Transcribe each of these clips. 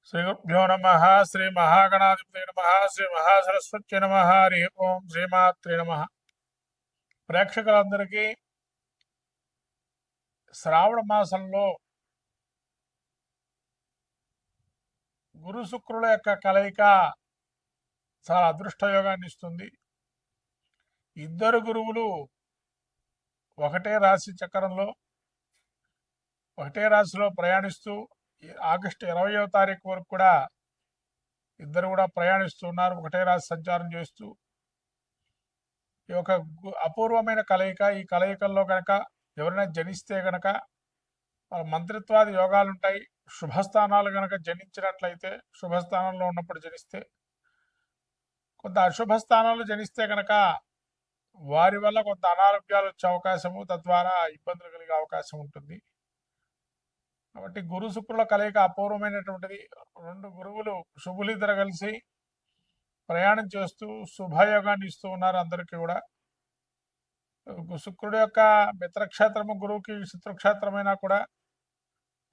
శ్రీ గురుభ్యో నమ శ్రీ మహాగణాధిపతి నమ శ్రీ మహాసరస్వతి నమ హరి ఓం శ్రీమాత్రి నమ. ప్రేక్షకులందరికీ శ్రావణ మాసంలో గురు శుక్రుల యొక్క కలయిక చాలా అదృష్టయోగాన్ని ఇస్తుంది. ఇద్దరు గురువులు ఒకటే రాశి చక్రంలో ఒకటే రాశిలో ప్రయాణిస్తూ ఆగస్టు 20వ తారీఖు వరకు కూడా ఇద్దరు కూడా ప్రయాణిస్తున్నారు, ఒకటే రాశి సంచారం చేస్తూ. ఈ యొక్క అపూర్వమైన కలయిక, ఈ కలయికల్లో కనుక ఎవరైనా జనిస్తే గనక వాళ్ళ మంత్రిత్వాది యోగాలు ఉంటాయి. శుభస్థానాలు గనక జనించినట్లయితే, శుభస్థానంలో ఉన్నప్పుడు జనిస్తే, కొంత అశుభ స్థానాలు జనిస్తే గనక వారి వల్ల కొంత అనారోగ్యాలు వచ్చే అవకాశము, తద్వారా ఇబ్బందులు కలిగే అవకాశం ఉంటుంది. కాబట్టి గురు శుక్రుల కలయిక అపూర్వమైనటువంటిది. రెండు గురువులు శుభులిద్దరు కలిసి ప్రయాణం చేస్తూ శుభయోగాన్ని ఇస్తూ ఉన్నారు అందరికీ కూడా. శుక్రుడు యొక్క మిత్రక్షేత్రము గురువుకి శత్రుక్షేత్రమైనా కూడా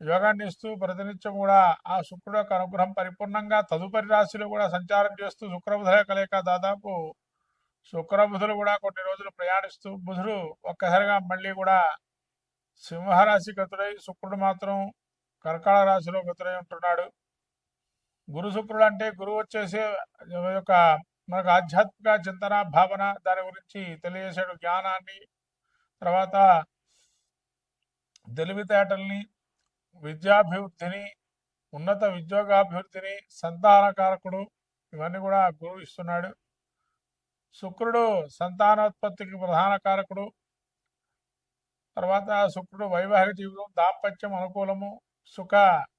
యోగాన్ని ఇస్తూ ప్రతినిత్యం కూడా ఆ శుక్రుడు యొక్క అనుగ్రహం పరిపూర్ణంగా తదుపరి రాశిలో కూడా సంచారం చేస్తూ శుక్రబుధుల కలయిక దాదాపు శుక్రబుధులు కూడా కొన్ని రోజులు ప్రయాణిస్తూ, బుధుడు ఒక్కసారిగా మళ్ళీ కూడా సింహరాశి గతుడై, శుక్రుడు మాత్రం కర్కాటక రాశిలో గతుడై ఉంటున్నాడు. గురు శుక్రుడు అంటే గురువు వచ్చేసి యొక్క మనకు ఆధ్యాత్మిక చింతన భావన దాని గురించి తెలియజేసాడు, జ్ఞానాన్ని, తర్వాత తెలివితేటల్ని, విద్యాభివృద్ధిని, ఉన్నత ఉద్యోగాభివృద్ధిని, సంతానకారకుడు, ఇవన్నీ కూడా గురువు ఇస్తున్నాడు. శుక్రుడు సంతానోత్పత్తికి ప్రధాన కారకుడు. తర్వాత శుక్రుడు వైవాహిక జీవితం, దాంపత్యం అనుకూలము, సుఖ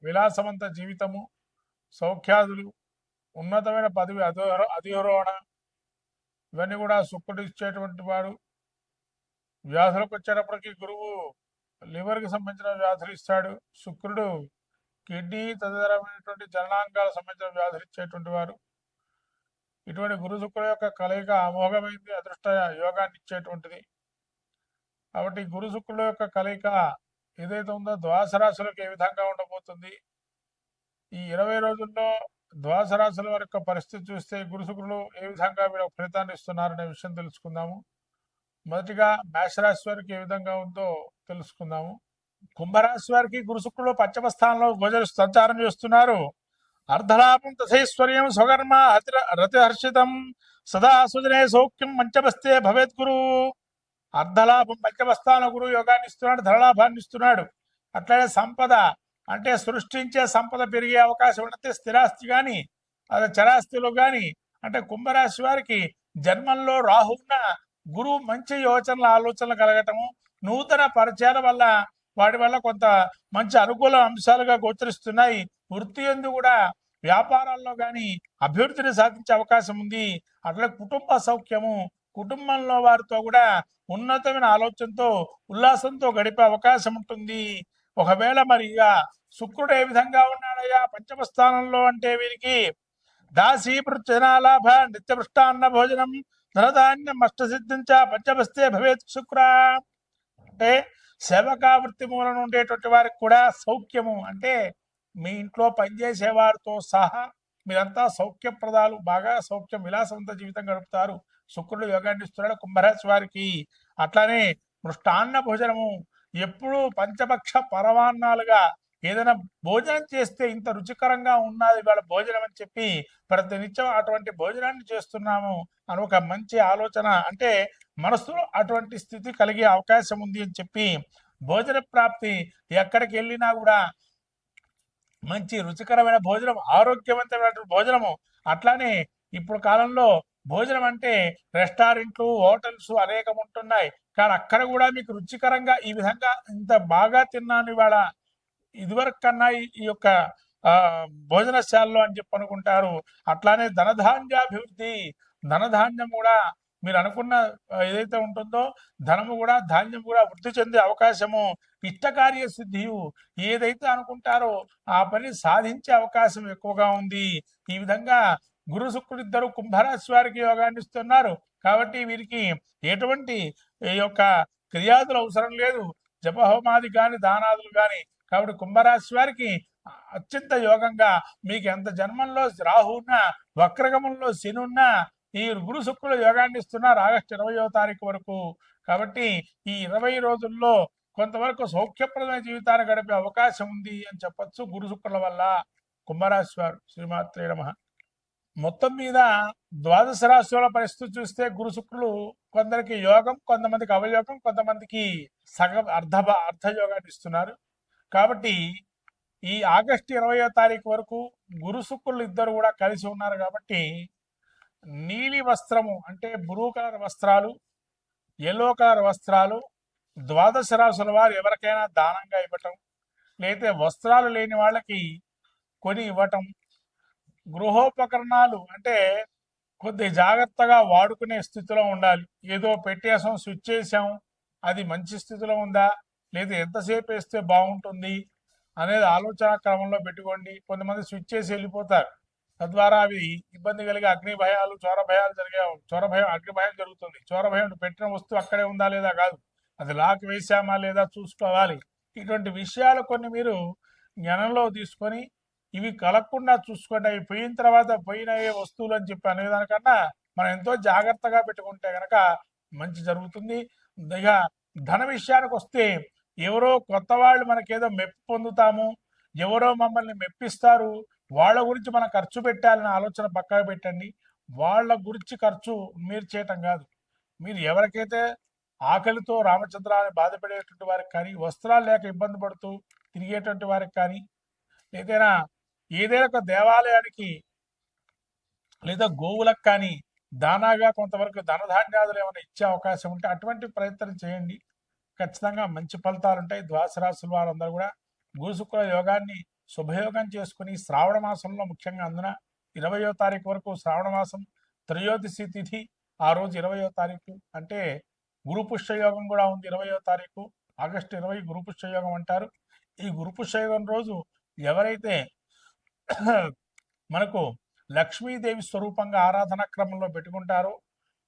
విలాసవంత జీవితము, సౌఖ్యాదులు, ఉన్నతమైన పదవి అధిరోహణ, ఇవన్నీ కూడా శుక్రుడు ఇచ్చేటువంటి వాడు. వ్యాధులకు వచ్చేటప్పటికి గురువు లివర్కి సంబంధించిన వ్యాధులు ఇస్తాడు. శుక్రుడు కిడ్నీ తదితరమైనటువంటి జననాంగాలకు సంబంధించిన వ్యాధులు ఇచ్చేటువంటి వారు. ఇటువంటి గురు శుక్రుల యొక్క కలయిక అమోఘమైంది, అదృష్ట యోగాన్ని ఇచ్చేటువంటిది. కాబట్టి గురు శుక్రుల యొక్క కలయిక ఏదైతే ఉందో ద్వాదశ రాశులకు ఏ విధంగా ఉండబోతుంది, ఈ 20 రోజుల్లో ద్వాదశ రాశుల వారి యొక్క పరిస్థితి చూస్తే గురు శుక్రులు ఏ విధంగా వీళ్ళ ఫలితాన్ని ఇస్తున్నారనే విషయం తెలుసుకుందాము. మొదటిగా మేషరాశి వారికి ఏ విధంగా ఉందో తెలుసుకుందాము. కుంభరాశి వారికి గురు శుక్రులు పంచమ స్థానంలో గోచర సంచారం చేస్తున్నారు. అర్ధలాభం తథైశ్వర్యం స్వకర్మ రతిహర్షితం సదా సుజనే సౌఖ్యం పంచమస్తే భవేత్ గురు. అర్ధలాభం పంచమస్థాన గురువు యోగాన్ని ఇస్తున్నాడు, ధనలాభాన్ని ఇస్తున్నాడు. అట్లాగే సంపద అంటే సృష్టించే సంపద పెరిగే అవకాశం ఉంటుంది. స్థిరాస్తి కానీ అది చరాస్తులు కానీ, అంటే కుంభరాశి వారికి జన్మంలో రాహున్న గురువు మంచి యోచనలు ఆలోచనలు కలగటము, నూతన పరిచయాల వల్ల వాటి వల్ల కొంత మంచి అనుకూల అంశాలుగా గోచరిస్తున్నాయి. వృత్తి యందు కూడా వ్యాపారాల్లో కానీ అభివృద్ధిని సాధించే అవకాశం ఉంది. అట్లా కుటుంబ సౌఖ్యము, కుటుంబంలో వారితో కూడా ఉన్నతమైన ఆలోచనతో ఉల్లాసంతో గడిపే అవకాశం ఉంటుంది. ఒకవేళ మరి ఇక శుక్రుడు ఏ విధంగా ఉన్నాడయ్యా పంచమ స్థానంలో అంటే వీరికి దాసీపృజనాలాభ నిత్యపృష్టాన్న భోజనం ధనధాన్యం అష్టసిద్ధించ పంచమస్తే భవేత్ శుక్ర. అంటే సేవకా వృత్తి మూలన ఉండేటువంటి వారికి కూడా సౌఖ్యము, అంటే మీ ఇంట్లో పనిచేసే వారితో సహా మీరంతా సౌఖ్యప్రదాలు, బాగా సౌఖ్యం విలాసవంత జీవితం గడుపుతారు. శుక్రుడు యోగాన్ని ఇస్తున్నాడు కుంభరాశి వారికి. అట్లానే మృష్టాన్న భోజనము, ఎప్పుడు పంచపక్ష పరమాన్నాలుగా ఏదైనా భోజనం చేస్తే ఇంత రుచికరంగా ఉన్నది వాళ్ళ భోజనం అని చెప్పి ప్రతినిత్యం అటువంటి భోజనాన్ని చేస్తున్నాము అని ఒక మంచి ఆలోచన, అంటే మనసులో అటువంటి స్థితి కలిగే అవకాశం ఉంది అని చెప్పి భోజన ప్రాప్తి, ఎక్కడికి వెళ్ళినా కూడా మంచి రుచికరమైన భోజనం, ఆరోగ్యవంతమైన భోజనము. అట్లానే ఇప్పుడు కాలంలో భోజనం అంటే రెస్టారెంట్లు, హోటల్స్ అనేకం ఉంటున్నాయి, కానీ అక్కడ కూడా మీకు రుచికరంగా ఈ విధంగా ఇంత బాగా తిన్నాను ఇవాళ ఇదివరకు కన్నా ఈ యొక్క భోజనశాలలో అని చెప్పి అనుకుంటారు. అట్లానే ధనధాన్యాభివృద్ధి, ధనధాన్యం కూడా మీరు అనుకున్న ఏదైతే ఉంటుందో ధనము కూడా ధాన్యం కూడా వృద్ధి చెందే అవకాశము, ఇష్టకార్య సిద్ధియు, ఏదైతే అనుకుంటారో ఆ పని సాధించే అవకాశం ఎక్కువగా ఉంది. ఈ విధంగా గురు శుక్రుడు ఇద్దరు కుంభరాశి వారికి యోగాన్ని ఇస్తున్నారు. కాబట్టి వీరికి ఎటువంటి ఈ యొక్క క్రియాదులు అవసరం లేదు, జపహోమాది కానీ దానాదులు కానీ. కాబట్టి కుంభరాశి వారికి అత్యంత యోగంగా మీకు ఎంత జన్మంలో రాహు ఉన్నా వక్రగమంలో శని ఉన్నా ఈ గురు శుక్రుల యోగాన్ని ఇస్తున్నారు ఆగస్టు 20వ తారీఖు వరకు. కాబట్టి ఈ 20 రోజుల్లో కొంతవరకు సౌఖ్యప్రదమైన జీవితాన్ని గడిపే అవకాశం ఉంది అని చెప్పొచ్చు గురు శుక్రుల వల్ల. కుంభరాశి వారు శ్రీమాత్రే నమః. మొత్తం మీద ద్వాదశ రాశుల పరిస్థితి చూస్తే గురు శుక్రులు కొందరికి యోగం, కొంతమందికి అవయోగం, కొంతమందికి సగం అర్ధ యోగాన్ని ఇస్తున్నారు. కాబట్టి ఈ ఆగస్టు 20వ తారీఖు వరకు గురు శుక్రులు ఇద్దరు కూడా కలిసి ఉన్నారు. కాబట్టి నీలి వస్త్రము అంటే బ్లూ కలర్ వస్త్రాలు, ఎల్లో కలర్ వస్త్రాలు ద్వాదశ రాశుల వారు ఎవరికైనా దానంగా ఇవ్వటం, లేకపోతే వస్త్రాలు లేని వాళ్ళకి కొని ఇవ్వటం, గృహోపకరణాలు అంటే కొద్ది జాగ్రత్తగా వాడుకునే స్థితిలో ఉండాలి. ఏదో పెట్టేసాం, స్విచ్ చేసాం, అది మంచి స్థితిలో ఉందా లేదా ఎంతసేపు వేస్తే బాగుంటుంది అనేది ఆలోచన క్రమంలో పెట్టుకోండి. కొంతమంది స్విచ్ చేసి వెళ్ళిపోతారు, తద్వారా అవి ఇబ్బంది కలిగి అగ్ని భయాలు, చోర భయాలు చోర భయం, అగ్ని భయం జరుగుతుంది. చోర భయం పెట్టిన వస్తువు అక్కడే ఉందా లేదా కాదు, అది లాక్ వేసామా లేదా చూసుకోవాలి. ఇటువంటి విషయాలు కొన్ని మీరు జ్ఞానంలో తీసుకొని ఇవి కలగకుండా చూసుకోండి. అవి పోయిన తర్వాత పోయినవే వస్తువులు అని చెప్పి అనేదానికన్నా మనం ఎంతో జాగ్రత్తగా పెట్టుకుంటే కనుక మంచి జరుగుతుంది. ఇక ధన విషయానికి వస్తే ఎవరో కొత్త వాళ్ళు మనకేదో మెప్పు పొందుతాము, ఎవరో మమ్మల్ని మెప్పిస్తారు, వాళ్ళ గురించి మనం ఖర్చు పెట్టాలనే ఆలోచన పక్కకు పెట్టండి. వాళ్ళ గురించి ఖర్చు మీరు చేయటం కాదు. మీరు ఎవరికైతే ఆకలితో రామచంద్రాన్ని బాధపడేటువంటి వారికి కానీ, వస్త్రాలు లేక ఇబ్బంది పడుతూ తిరిగేటువంటి వారికి కానీ, ఏదైనా ఒక దేవాలయానికి లేదా గోవులకు కానీ దానాగా కొంతవరకు ధనధాన్యాదులు ఏమైనా ఇచ్చే అవకాశం ఉంటే అటువంటి ప్రయత్నం చేయండి. ఖచ్చితంగా మంచి ఫలితాలు ఉంటాయి. ద్వాదశ రాశుల వారందరూ కూడా గురు శుక్ర యోగాన్ని శుభయోగం చేసుకుని శ్రావణ మాసంలో ముఖ్యంగా అందున 20వ తారీఖు వరకు శ్రావణ మాసం త్రయోదశి తిథి, ఆ రోజు 20వ తారీఖు అంటే గురు పుష్యయోగం కూడా ఉంది. 20వ తారీఖు ఆగస్టు 20 గురు పుష్యయోగం అంటారు. ఈ గురు పుష్యయోగం రోజు ఎవరైతే మనకు లక్ష్మీదేవి స్వరూపంగా ఆరాధన క్రమంలో పెట్టుకుంటారో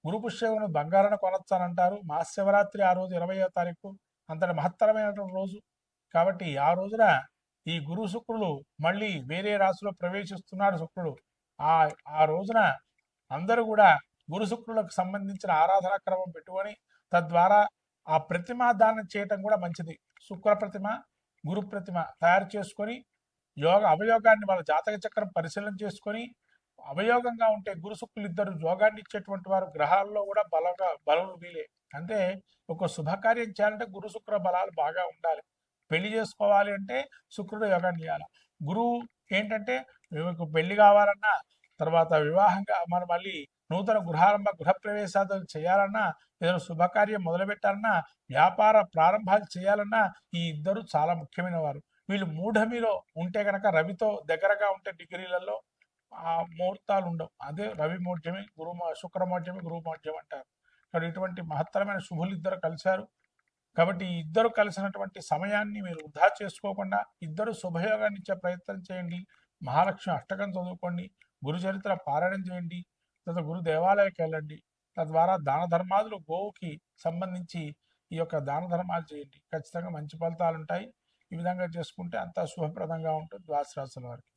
గురు పుష్యయోగం బంగారాన్ని కొనొచ్చానంటారు. మహాశివరాత్రి ఆ రోజు 20వ తారీఖు అంతటి మహత్తరమైనటువంటి రోజు. కాబట్టి ఆ రోజున ఈ గురు శుక్రులు మళ్ళీ వేరే రాశిలో ప్రవేశిస్తున్నాడు శుక్రుడు. ఆ రోజున అందరూ కూడా గురు శుక్రులకు సంబంధించిన ఆరాధన క్రమం పెట్టుకొని తద్వారా ఆ ప్రతిమ దానం చేయటం కూడా మంచిది. శుక్ర ప్రతిమ, గురు ప్రతిమ తయారు చేసుకొని అవయోగాన్ని వాళ్ళ జాతక చక్రం పరిశీలన చేసుకొని అవయోగంగా ఉంటే గురు శుక్రులు ఇద్దరు యోగాన్ని ఇచ్చేటువంటి వారు గ్రహాల్లో కూడా బలం వీలే. అంటే ఒక శుభకార్యం చేయాలంటే గురు శుక్ర బలాలు బాగా ఉండాలి. పెళ్లి చేసుకోవాలి అంటే శుక్రుడు యోగాన్ని ఇవ్వాలి. గురువు ఏంటంటే పెళ్లి కావాలన్నా, తర్వాత వివాహంగా మనం మళ్ళీ నూతన గృహప్రవేశాలు చేయాలన్నా, ఏదైనా శుభకార్యం మొదలుపెట్టాలన్నా, వ్యాపార ప్రారంభాలు చేయాలన్నా ఈ ఇద్దరు చాలా ముఖ్యమైన వారు. వీళ్ళు మూఢమిలో ఉంటే కనుక రవితో దగ్గరగా ఉంటే డిగ్రీలలో ఆ ముహూర్తాలు ఉండవు. అదే రవి మౌఢ్యమి, శుక్రమౌఢ్యమి, గురు మౌఢ్యం అంటారు. కాబట్టి ఇటువంటి మహత్తరమైన శుభులు ఇద్దరు కలిశారు. కాబట్టి ఈ ఇద్దరు కలిసినటువంటి సమయాన్ని మీరు వృధా చేసుకోకుండా ఇద్దరు శుభయోగాన్ని ఇచ్చే ప్రయత్నం చేయండి. మహాలక్ష్మి అష్టకం చదువుకోండి, గురు చరిత్ర పారాయణం చేయండి, తర్వాత గురు దేవాలయానికి వెళ్ళండి. తద్వారా దాన ధర్మాదులు గోవుకి సంబంధించి ఈ యొక్క దాన ధర్మాలు చేయండి. ఖచ్చితంగా మంచి ఫలితాలు ఉంటాయి. ఈ విధంగా చేసుకుంటే అంతా శుభప్రదంగా ఉంటుంది ద్వాదశ రాశుల వారికి.